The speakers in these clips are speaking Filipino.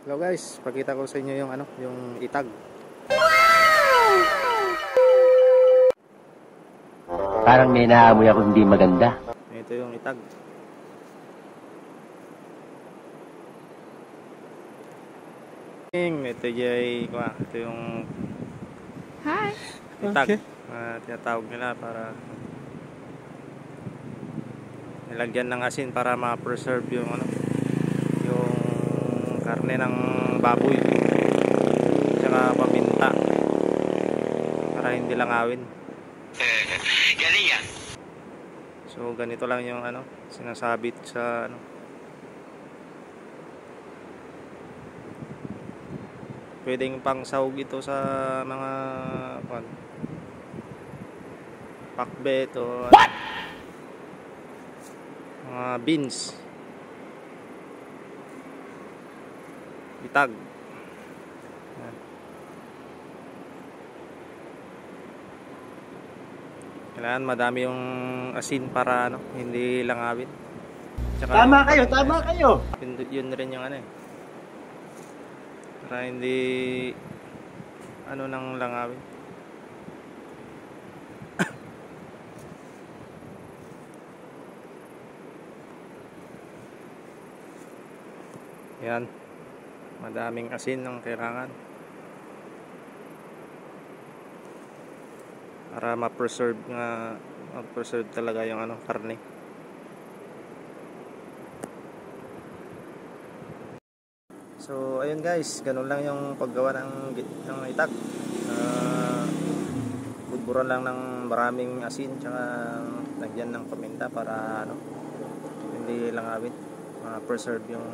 Hello guys, pakita ko sa inyo yung yung itag. Parang may naamoy ako hindi maganda. Ito yung itag. Ito yung Hi. itag. Okay. Tinatawag nila para nilagyan ng asin para ma-preserve yung yung karne ng baboy, tsaka paminta para hindi langawin. Galing yan. So ganito lang yung sinasabit sa pwedeng pang sahog ito sa mga pakbet o mga beans. Itag. Yan. Kailangan madami yung asin para hindi langawin. Tsaka Tama kayo. Yun rin yung para hindi nang langawin. Yan. Madaming asin ang kailangan para ma-preserve talaga yung karne. So ayun guys, ganun lang yung paggawa ng itag. Budburan lang ng maraming asin, tsaka lagyan ng paminta para hindi langawin, ma-preserve yung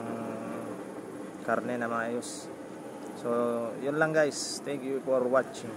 karne na maayos. So yun lang guys, thank you for watching.